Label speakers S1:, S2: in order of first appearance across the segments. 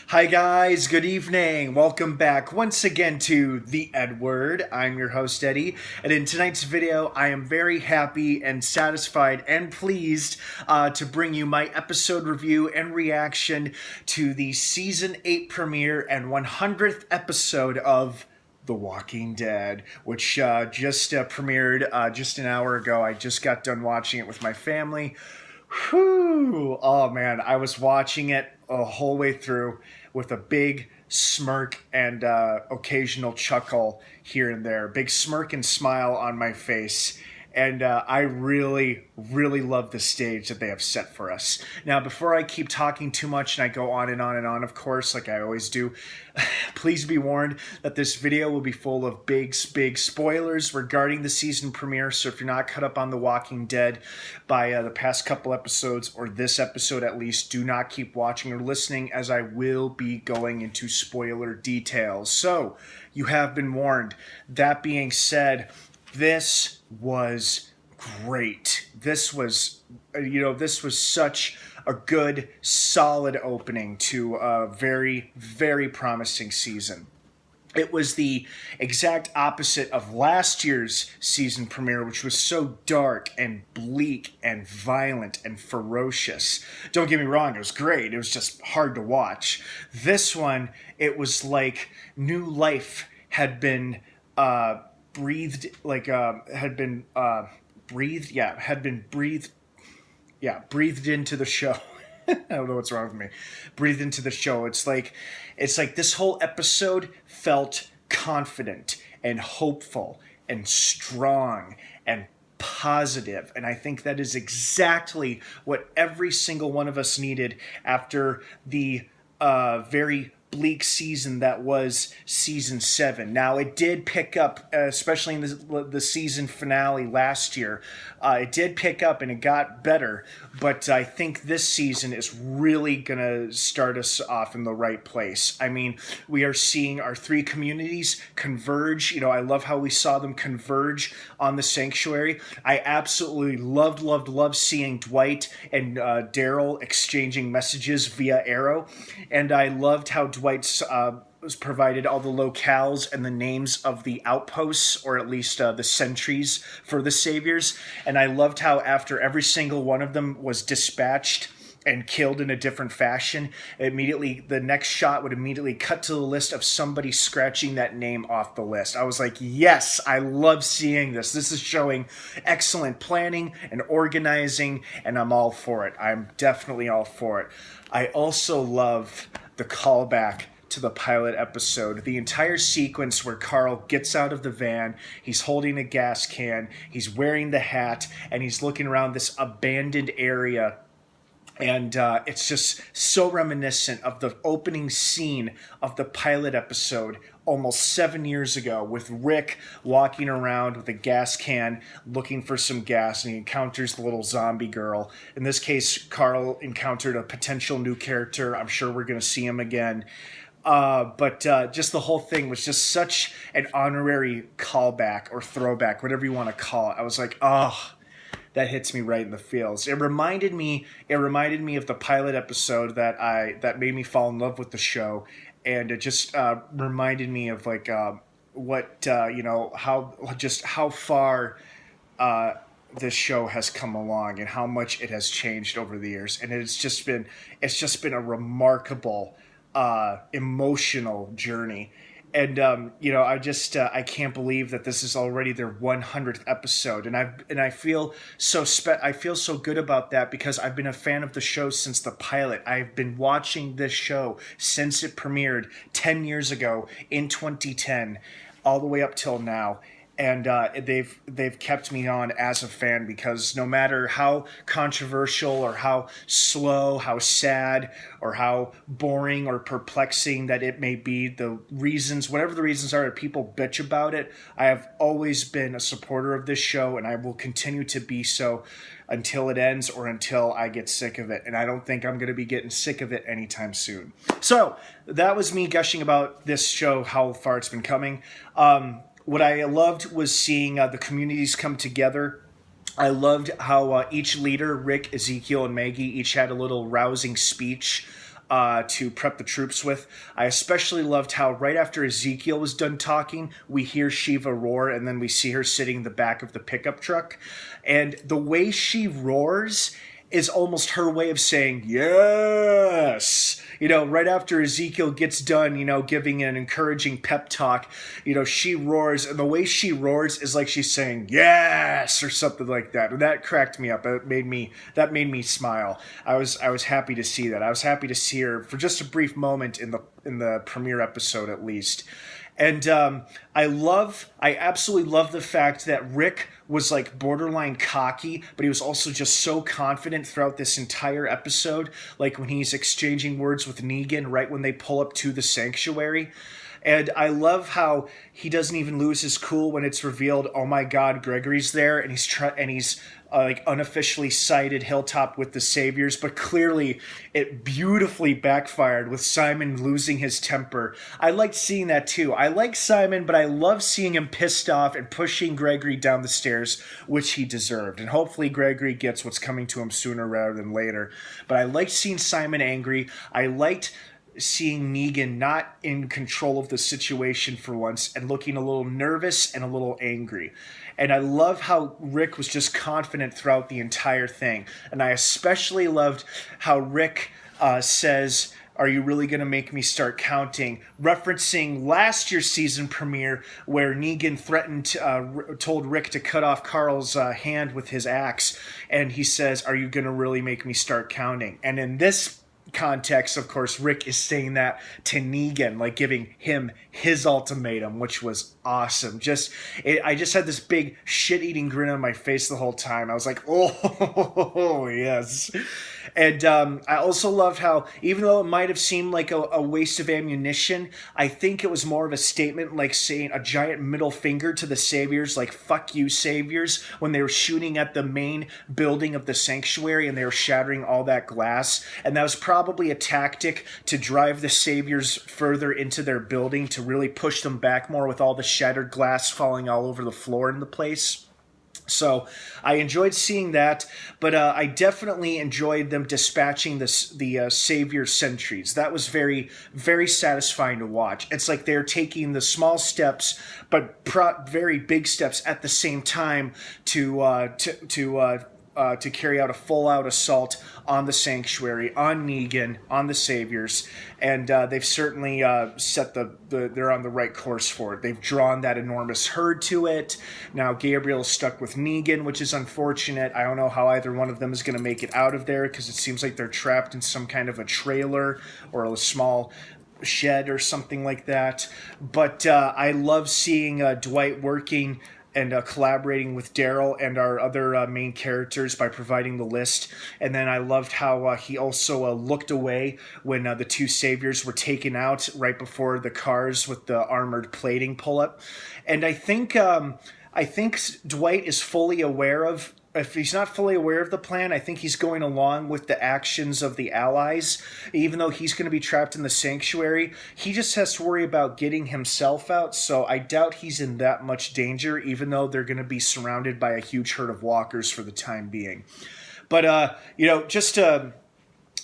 S1: Hi guys, good evening. Welcome back once again to the EdWord. I'm your host Eddie, and in tonight's video I am very happy and satisfied and pleased to bring you my episode review and reaction to the Season 8 premiere and 100th episode of The Walking Dead, which just premiered just an hour ago. I just got done watching it with my family. Whew. Oh man, I was watching it a whole way through with a big smirk and occasional chuckle here and there. Big smirk and smile on my face. And I really, really love the stage that they have set for us. Now, before I keep talking too much and I go on and on and on, of course, like I always do, please be warned that this video will be full of big spoilers regarding the season premiere. So if you're not caught up on The Walking Dead by the past couple episodes, or this episode at least, do not keep watching or listening, as I will be going into spoiler details. So you have been warned. That being said, this was great. This was such a good, solid opening to a very, very promising season. It was the exact opposite of last year's season premiere, which was so dark and bleak and violent and ferocious. Don't get me wrong, it was great. It was just hard to watch. This one, it was like new life had been breathed into the show. I don't know what's wrong with me. Breathed into the show. It's like this whole episode felt confident and hopeful and strong and positive, and I think that is exactly what every single one of us needed after the very bleak season that was season 7. Now, it did pick up, especially in the season finale last year. It did pick up and it got better, but I think this season is really going to start us off in the right place. I mean, we are seeing our 3 communities converge. You know, I love how we saw them converge on the sanctuary. I absolutely loved seeing Dwight and Daryl exchanging messages via Arrow, and I loved how Dwight's was provided all the locales and the names of the outposts, or at least the sentries for the Saviors. And I loved how after every single one of them was dispatched and killed in a different fashion, the next shot would immediately cut to the list of somebody scratching that name off the list. I was like, yes, I love seeing this. This is showing excellent planning and organizing, and I'm all for it. I'm definitely all for it. I also love the callback to the pilot episode. The entire sequence where Carl gets out of the van, he's holding a gas can, he's wearing the hat, and he's looking around this abandoned area. And it's just so reminiscent of the opening scene of the pilot episode almost 7 years ago, with Rick walking around with a gas can looking for some gas, and he encounters the little zombie girl. In this case, Carl encountered a potential new character. I'm sure we're going to see him again. But just the whole thing was just such an honorary callback or throwback, whatever you want to call it. I was like, oh, that hits me right in the feels. It reminded me of the pilot episode that made me fall in love with the show, and it just reminded me of like how far this show has come along and how much it has changed over the years, and it's just been a remarkable emotional journey. And I can't believe that this is already their 100th episode, and I feel so good about that, because I've been a fan of the show since the pilot. I've been watching this show since it premiered 10 years ago in 2010, all the way up till now. And they've kept me on as a fan, because no matter how controversial or how slow, how sad, or how boring or perplexing that it may be, whatever the reasons are that people bitch about it, I have always been a supporter of this show, and I will continue to be so until it ends or until I get sick of it. And I don't think I'm going to be getting sick of it anytime soon. So that was me gushing about this show, how far it's been coming. What I loved was seeing the communities come together. I loved how each leader, Rick, Ezekiel, and Maggie, each had a little rousing speech to prep the troops with. I especially loved how right after Ezekiel was done talking, we hear Shiva roar, and then we see her sitting in the back of the pickup truck. And the way she roars is almost her way of saying, yes. Right after Ezekiel gets done, giving an encouraging pep talk, she roars, and the way she roars is like she's saying, yes, or something like that. And that cracked me up. That made me smile. I was happy to see that. I was happy to see her for just a brief moment in the premiere episode, at least. And I absolutely love the fact that Rick was like borderline cocky, but he was also just so confident throughout this entire episode. Like when he's exchanging words with Negan right when they pull up to the sanctuary. And I love how he doesn't even lose his cool when it's revealed, oh my God, Gregory's there, and he's like unofficially cited Hilltop with the Saviors, but clearly it beautifully backfired with Simon losing his temper. I liked seeing that too. I like Simon, but I love seeing him pissed off and pushing Gregory down the stairs, which he deserved. And hopefully Gregory gets what's coming to him sooner rather than later. But I liked seeing Simon angry. I liked seeing Negan not in control of the situation for once and looking a little nervous and a little angry. And I love how Rick was just confident throughout the entire thing. And I especially loved how Rick says, are you really going to make me start counting? Referencing last year's season premiere where Negan told Rick to cut off Carl's hand with his axe. And he says, are you going to really make me start counting? And in this context, of course, Rick is saying that to Negan, like giving him his ultimatum, which was awesome. I just had this big shit-eating grin on my face the whole time. I was like, oh, yes. And I also loved how, even though it might have seemed like a waste of ammunition, I think it was more of a statement, like saying a giant middle finger to the Saviors, like, fuck you, Saviors, when they were shooting at the main building of the sanctuary and they were shattering all that glass. And that was probably a tactic to drive the Saviors further into their building, to really push them back more with all the shattered glass falling all over the floor in the place. So I enjoyed seeing that, but I definitely enjoyed them dispatching the Savior sentries. That was very, very satisfying to watch. It's like they're taking the small steps, but very big steps at the same time to carry out a full-out assault on the sanctuary, on Negan, on the Saviors, and they've certainly set they're on the right course for it. They've drawn that enormous herd to it. Now Gabriel's stuck with Negan, which is unfortunate. I don't know how either one of them is going to make it out of there, because it seems like they're trapped in some kind of a trailer or a small shed or something like that. But I love seeing Dwight working and collaborating with Daryl and our other main characters by providing the list. And then I loved how he also looked away when the two Saviors were taken out right before the cars with the armored plating pull up. And I think Dwight is fully aware of, if he's not fully aware of the plan, I think he's going along with the actions of the allies. Even though he's going to be trapped in the sanctuary, he just has to worry about getting himself out. So I doubt he's in that much danger, even though they're going to be surrounded by a huge herd of walkers for the time being. But, just a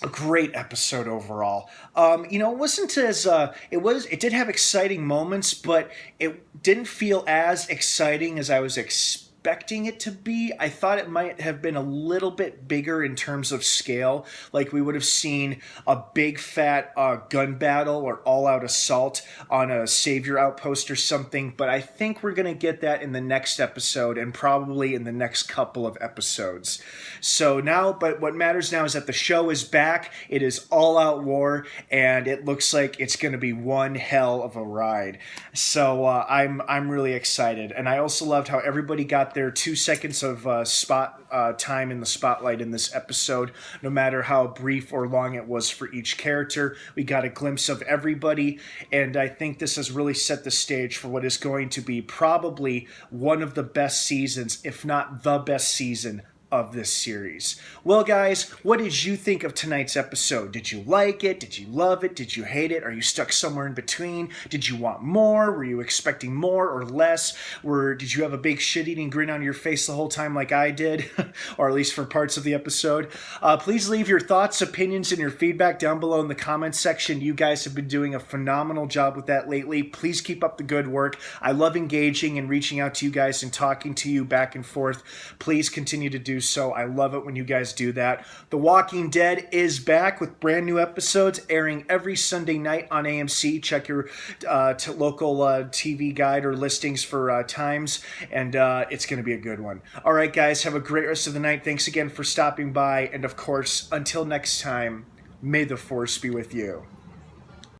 S1: great episode overall. It wasn't as it did have exciting moments, but it didn't feel as exciting as I was expecting it to be. I thought it might have been a little bit bigger in terms of scale. Like we would have seen a big fat gun battle or all-out assault on a Savior outpost or something. But I think we're going to get that in the next episode and probably in the next couple of episodes. So now, but what matters now is that the show is back. It is all-out war, and it looks like it's going to be one hell of a ride. So I'm really excited, and I also loved how everybody got their 2 seconds of time in the spotlight in this episode, no matter how brief or long it was for each character. We got a glimpse of everybody, and I think this has really set the stage for what is going to be probably one of the best seasons, if not the best season, of this series. Well, guys, what did you think of tonight's episode? Did you like it? Did you love it? Did you hate it? Are you stuck somewhere in between? Did you want more? Were you expecting more or less? Did you have a big shit-eating grin on your face the whole time like I did? Or at least for parts of the episode? Please leave your thoughts, opinions, and your feedback down below in the comments section. You guys have been doing a phenomenal job with that lately. Please keep up the good work. I love engaging and reaching out to you guys and talking to you back and forth. Please continue to do so. I love it when you guys do that. The Walking Dead is back with brand new episodes airing every Sunday night on AMC. Check your local TV guide or listings for times, and it's going to be a good one. All right, guys, have a great rest of the night. Thanks again for stopping by, and of course, until next time, may the Force be with you.